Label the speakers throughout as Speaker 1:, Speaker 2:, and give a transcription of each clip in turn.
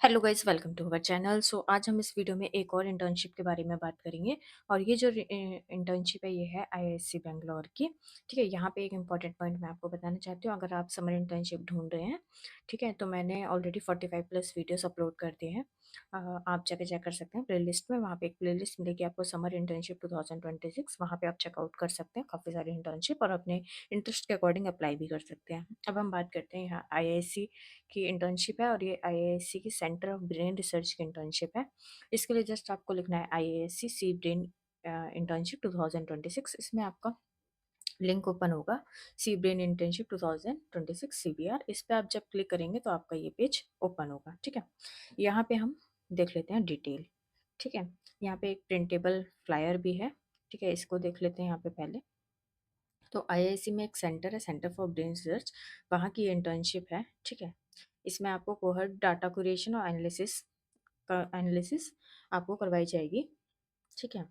Speaker 1: Hello guys, welcome to our channel. So आज हम इस वीडियो में एक और इंटर्नशिप के बारे में बात करेंगे। और ये जो इंटर्नशिप है ये है आईआईएससी बेंगलोर की। ठीक है, यहाँ पे एक इम्पॉर्टेंट पॉइंट मैं आपको बताना चाहती हूँ। अगर आप समर इंटर्नशिप ढूंढ रहे हैं, ठीक है, तो मैंने ऑलरेडी 45+ वीडियोस अपलोड कर दिए हैं। आप जाके चेक कर सकते हैं प्ले लिस्ट में। वहाँ पे एक प्ले लिस्ट मिलेगी आपको, समर इंटर्नशिप 2026। वहाँ पे आप चेकआउट कर सकते हैं काफ़ी सारी इंटर्नशिप, और अपने इंटरेस्ट के अकॉर्डिंग अप्लाई भी कर सकते हैं। अब हम बात करते हैं यहाँ आईआईएससी की इंटर्नशिप है, और ये आईआईएससी की सेंटर ऑफ ब्रेन रिसर्च की इंटर्नशिप है। इसके लिए जस्ट आपको लिखना है आईआईएससी सी ब्रेन इंटर्नशिप 2026। इसमें आपका लिंक ओपन होगा, सी ब्रेन इंटर्नशिप 2026 सीबीआर। इस पे आप जब क्लिक करेंगे तो आपका ये पेज ओपन होगा। ठीक है, यहाँ पे हम देख लेते हैं डिटेल। ठीक है, यहाँ पे एक प्रिंटेबल फ्लायर भी है। ठीक है, इसको देख लेते हैं यहाँ पे पहले। तो आईआईएससी में एक सेंटर है, सेंटर फॉर ब्रेन रिसर्च, वहाँ की इंटर्नशिप है। ठीक है, इसमें आपको कोहर्ट डाटा क्यूरेशन और एनालिसिस आपको करवाई जाएगी। ठीक है,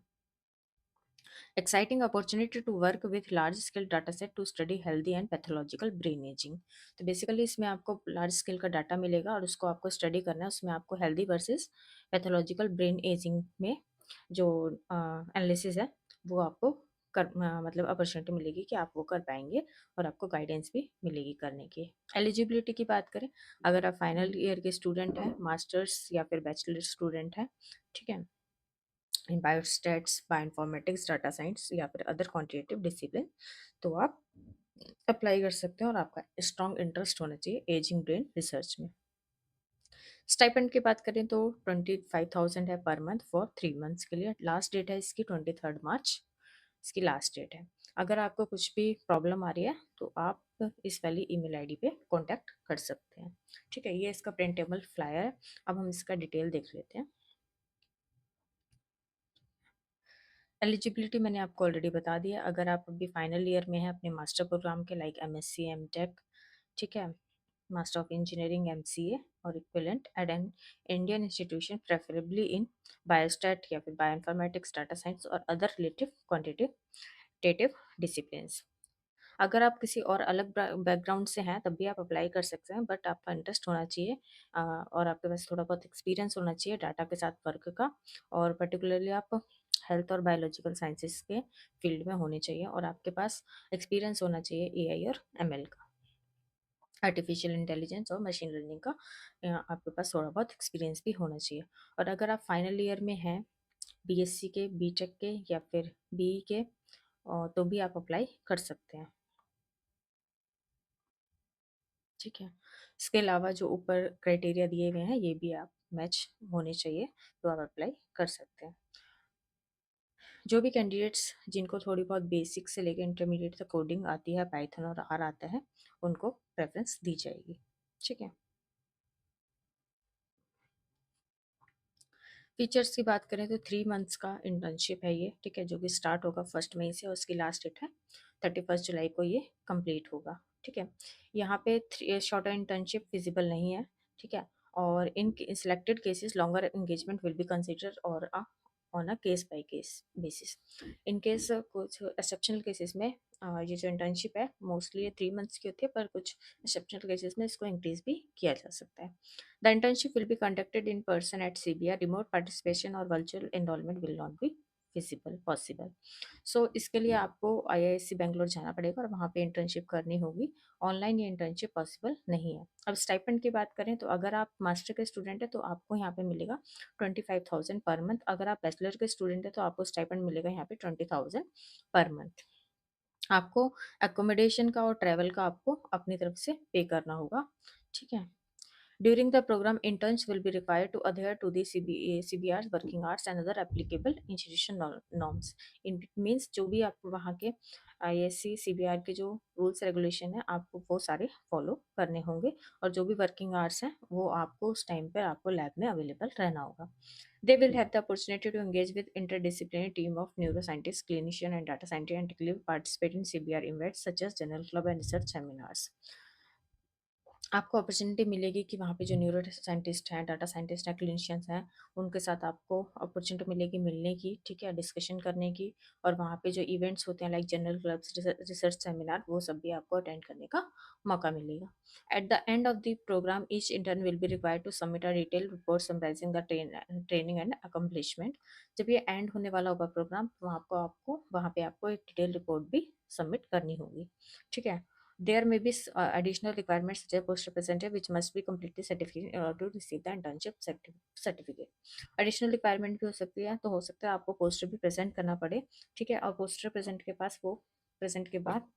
Speaker 1: exciting opportunity to work with large scale data set to study healthy and pathological brain aging. तो बेसिकली इसमें आपको लार्ज स्केल का डाटा मिलेगा और उसको आपको स्टडी करना है। उसमें आपको healthy versus pathological brain ageing में जो एनालिसिस है वो आपको मतलब अपॉर्चुनिटी मिलेगी कि आप वो कर पाएंगे, और आपको गाइडेंस भी मिलेगी करने की। एलिजिबिलिटी की बात करें, अगर आप फाइनल ईयर के स्टूडेंट हैं, मास्टर्स या फिर बैचलर स्टूडेंट हैं, ठीक है, इन बायोस्टैट्स, बायोइन्फॉर्मेटिक्स, डाटा साइंस या फिर अदर क्वांटिटेटिव डिसिप्लिन, तो आप अप्लाई कर सकते हैं। और आपका स्ट्रॉन्ग इंटरेस्ट होना चाहिए एजिंग ब्रेन रिसर्च में। स्टाइपेंड की बात करें तो 25,000 है पर मंथ फॉर 3 मंथ्स के लिए। लास्ट डेट है इसकी 23 मार्च, इसकी लास्ट डेट है। अगर आपको कुछ भी प्रॉब्लम आ रही है तो आप इस वाली ईमेल आईडी पे कांटेक्ट कर सकते हैं। ठीक है, ये इसका प्रिंटेबल फ्लायर है। अब हम इसका डिटेल देख लेते हैं। एलिजिबिलिटी मैंने आपको ऑलरेडी बता दिया। अगर आप अभी फाइनल ईयर में हैं अपने मास्टर प्रोग्राम के, लाइक एमएससी, एमटेक, ठीक है, मास्टर ऑफ इंजीनियरिंग, एमसीए और equivalent at an Indian institution, preferably in biostat या फिर बायोइन्फॉर्मेटिक्स, डाटा साइंस और अदर रिलेटिव क्वांटिटेटिव डिसिप्लिन्स। अगर आप किसी और अलग बैकग्राउंड से हैं तब भी आप अप्लाई कर सकते हैं, बट आपका इंटरेस्ट होना चाहिए और आपके पास थोड़ा बहुत एक्सपीरियंस होना चाहिए डाटा के साथ वर्क का। और पर्टिकुलरली आप हेल्थ और बायोलॉजिकल साइंसेस के फील्ड में होने चाहिए, और आपके पास एक्सपीरियंस होना चाहिए एआई और एमएल का, आर्टिफिशियल इंटेलिजेंस और मशीन लर्निंग का। आपके पास थोड़ा बहुत एक्सपीरियंस भी होना चाहिए। और अगर आप फाइनल ईयर में हैं बीएससी के, बीटेक के या फिर बीई के, तो भी आप अप्लाई कर सकते हैं। ठीक है, इसके अलावा जो ऊपर क्राइटेरिया दिए हुए हैं ये भी आप मैच होने चाहिए, तो आप अप्लाई कर सकते हैं। जो भी कैंडिडेट्स जिनको थोड़ी बहुत बेसिक से लेकर इंटरमीडिएट तक कोडिंग आती है, पाइथन और आर आता है, उनको प्रेफरेंस दी जाएगी। ठीक है, फीचर्स की बात करें तो 3 मंथ्स का इंटर्नशिप है ये। ठीक है, जो कि स्टार्ट होगा 1 मई से और उसकी लास्ट डेट है 31 जुलाई को ये कंप्लीट होगा। ठीक है, यहाँ पे शॉर्टर इंटर्नशिप फिजिबल नहीं है। ठीक है, और in selected cases longer engagement will be consider और on a case by case basis. In case कुछ एक्सेप्शनल केसेस में ये जो इंटर्नशिप है मोस्टली ये 3 मंथ्स की होती है, पर कुछ एक्सेप्शनल केसेस में इसको इंक्रीज भी किया जा सकता है। The internship will be conducted in person at CBR. Remote participation or virtual enrollment will not be visible possible. So इसके लिए आपको आईआईएससी बेंगलोर जाना पड़ेगा और वहाँ पे इंटर्नशिप करनी होगी। ऑनलाइन ये इंटर्नशिप पॉसिबल नहीं है। अब स्टाइपेंड की बात करें तो अगर आप मास्टर के स्टूडेंट हैं तो आपको यहाँ पे मिलेगा 25,000 पर मंथ। अगर आप बैचलर के स्टूडेंट हैं तो आपको स्टाइपेंड मिलेगा यहाँ पे 20,000 पर मंथ। आपको एकोमोडेशन का और ट्रैवल का आपको अपनी तरफ से पे करना होगा। ठीक है, during the program, interns will be required to adhere to the CBR's working hours and other applicable institution norms. In means जो भी आप वहाँ के ISC CBR के जो रूल्स रेगुलेशन है आपको वो सारे फॉलो करने होंगे, और जो भी वर्किंग आवर्स हैं वो आपको उस टाइम पर आपको लैब में अवेलेबल रहना होगा। They will have the opportunity to engage with interdisciplinary team of neuroscientists, clinician and data scientists, and actively participate in CBR events such as general club and research seminars. आपको opportunity मिलेगी कि वहाँ पे जो neuro scientist हैं, data scientist हैं, clinicians हैं, उनके साथ आपको अपॉर्चुनिटी मिलेगी मिलने की, ठीक है, डिस्कशन करने की। और वहाँ पे जो इवेंट्स होते हैं like journal clubs, research seminar, वो सब भी आपको अटेंड करने का मौका मिलेगा। At the end of the programme each intern will be required to submit a detail report summarising the training and accomplishment. जब ये एंड होने वाला होगा प्रोग्राम, तो आपको वहाँ पे आपको एक डिटेल रिपोर्ट भी सबमिट करनी होगी, ठीक है। There may be additional requirements such as post representative, which must be completely certified in order to receive the internship certificate. Additional requirement भी हो सकती है, तो हो सकता है आपको पोस्टर भी प्रेजेंट करना पड़े, ठीक है। और पोस्टर प्रेजेंट के पास वो प्रेजेंट के बाद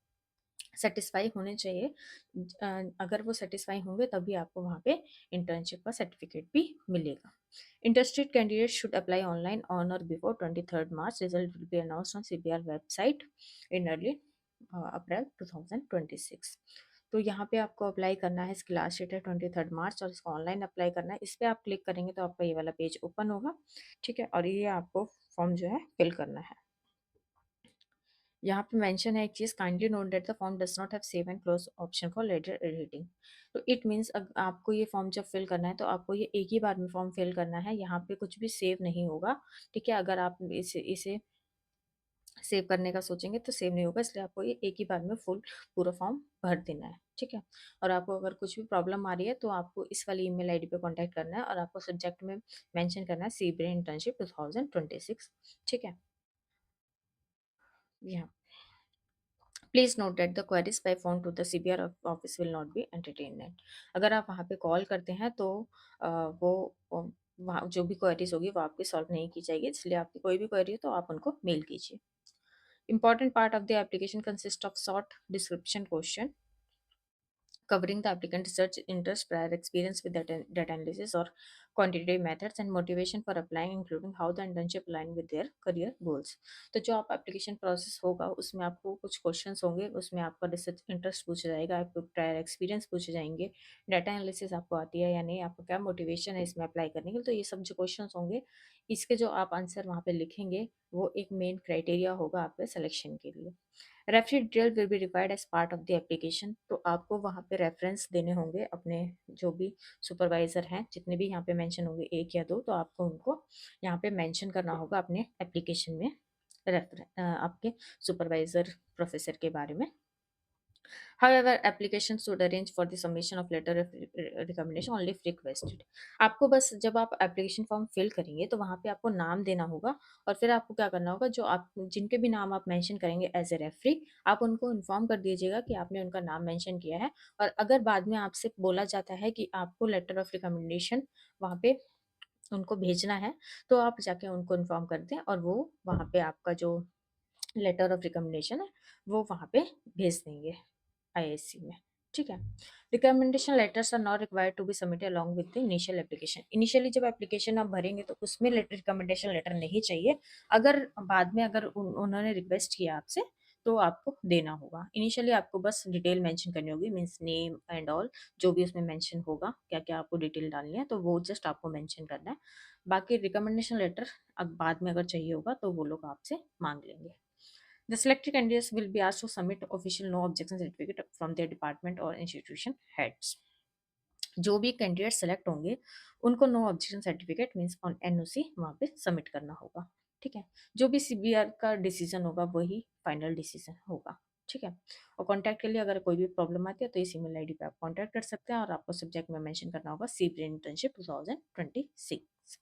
Speaker 1: सेटिस्फाई होने चाहिए। अगर वो सेटिस्फाई होंगे तभी आपको वहाँ पे इंटर्नशिप का सर्टिफिकेट भी मिलेगा। Interested candidates should apply online on or before 23rd March. Result will be announced on CBR website in early अप्रैल 2026। तो यहाँ पे आपको अप्लाई करना है, इसकी लास्ट डेट है 23rd मार्च और इसको ऑनलाइन अप्लाई करना है। इस पर आप क्लिक करेंगे तो आपका ये वाला पेज ओपन होगा, ठीक है। और ये आपको फॉर्म जो है फिल करना है। यहाँ पे मेंशन है एक चीज़, kindly note that the form does not have save and close option for later editing. तो इट मीन्स आपको ये फॉर्म जब फिल करना है तो आपको ये एक ही बार में फॉर्म फिल करना है, यहाँ पे कुछ भी सेव नहीं होगा, ठीक है। अगर आप इसे सेव करने का सोचेंगे तो सेव नहीं होगा, इसलिए आपको ये एक ही बार में पूरा फॉर्म भर देना है, ठीक है। और आपको अगर कुछ भी प्रॉब्लम आ रही है तो आपको इस वाली ईमेल आईडी पे कांटेक्ट करना है और आपको सब्जेक्ट में मेंशन करना है सी ब्रेन इंटर्नशिप 2026, ठीक है। यहाँ please note that the queries by phone to the CBR office will not be entertainment. अगर आप वहाँ पे कॉल करते हैं तो वो वहाँ जो भी क्वेरीज होगी वो आपकी सॉल्व नहीं की जाएगी, इसलिए आपकी कोई भी क्वेरी हो तो आप उनको मेल कीजिए। Important part of the application consists of short description question covering the applicant research interest, prior experience with data analysis or quantitative methods, and motivation for applying, including how the internship align with their career goals. तो जो आप application process होगा उसमें आपको कुछ questions होंगे, उसमें आपका रिसर्च इंटरेस्ट पूछा जाएगा, आपको प्रायर एक्सपीरियंस पूछे जाएंगे, डाटा एनालिसिस आपको आती है या नहीं, आपको क्या मोटिवेशन है इसमें अप्लाई करने के लिए। तो ये सब जो क्वेश्चंस होंगे, इसके जो आप आंसर वहाँ पे लिखेंगे वो एक मेन क्राइटेरिया होगा आपके सिलेक्शन के लिए। Reference detail will be required as part of the application. तो आपको वहाँ पे रेफरेंस देने होंगे अपने जो भी सुपरवाइजर हैं, जितने भी यहाँ पे मेंशन होंगे एक या दो, तो आपको उनको यहाँ पे मेंशन करना होगा अपने एप्लीकेशन में आपके सुपरवाइजर प्रोफेसर के बारे में। However, applications should arrange for the submission of letter of recommendation only if requested. आपको बस जब आप एप्लीकेशन फॉर्म फिल करेंगे तो वहाँ पे आपको नाम देना होगा और फिर आपको क्या करना होगा, जो आप जिनके भी नाम आप मेंशन करेंगे एज ए रेफरी, आप उनको इन्फॉर्म कर दीजिएगा कि आपने उनका नाम मेंशन किया है। और अगर बाद में आपसे बोला जाता है कि आपको लेटर ऑफ रिकमेंडेशन वहाँ पे उनको भेजना है, तो आप जाके उनको इन्फॉर्म कर दें और वो वहाँ पे आपका जो लेटर ऑफ रिकमेंडेशन है वो वहाँ पे भेज देंगे आईआईसी में, ठीक है। Recommendation letters are not required to be submitted along with the initial application. Initially जब एप्लीकेशन आप भरेंगे तो उसमें रिकमेंडेशन लेटर नहीं चाहिए। अगर बाद में अगर उन्होंने रिक्वेस्ट किया आपसे तो आपको देना होगा। इनिशियली आपको बस डिटेल मेंशन करनी होगी, मींस नेम एंड ऑल, जो भी उसमें मेंशन होगा क्या क्या आपको डिटेल डालनी है तो वो जस्ट आपको मेंशन करना है। बाकी रिकमेंडेशन लेटर अब बाद में अगर चाहिए होगा तो वो लोग आपसे मांग लेंगे। The selected candidates will be asked to submit official no objection certificate from their department or institution heads. जो भी कैंडिडेट सेलेक्ट होंगे उनको no objection certificate means on NOC वहाँ पे सबमिट करना होगा, ठीक है। जो भी सीबीआर का डिसीजन होगा वही फाइनल डिसीजन होगा, ठीक है। और कॉन्टैक्ट के लिए अगर कोई भी प्रॉब्लम आती है तो इस ईमेल आईडी पे आप कॉन्टैक्ट कर सकते हैं और आपको सब्जेक्ट में मेंशन करना होगा सी ब्रेन इंटर्नशिप 2026,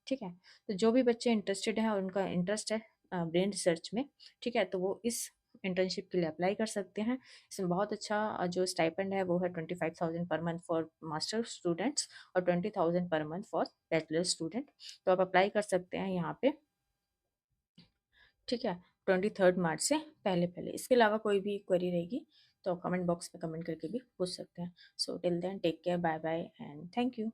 Speaker 1: ठीक है। तो जो भी बच्चे इंटरेस्टेड हैं और उनका इंटरेस्ट है ब्रेन रिसर्च में, ठीक है, तो वो इस इंटर्नशिप के लिए अप्लाई कर सकते हैं। इसमें बहुत अच्छा जो स्टाइपेंड है वो है 25,000 per month for master students और 20,000 per month for bachelor student. तो आप अप्लाई कर सकते हैं यहाँ पे, ठीक है, 23rd मार्च से पहले पहले। इसके अलावा कोई भी क्वेरी रहेगी तो कमेंट बॉक्स में कमेंट करके भी पूछ सकते हैं। So till then take care, bye bye and thank you.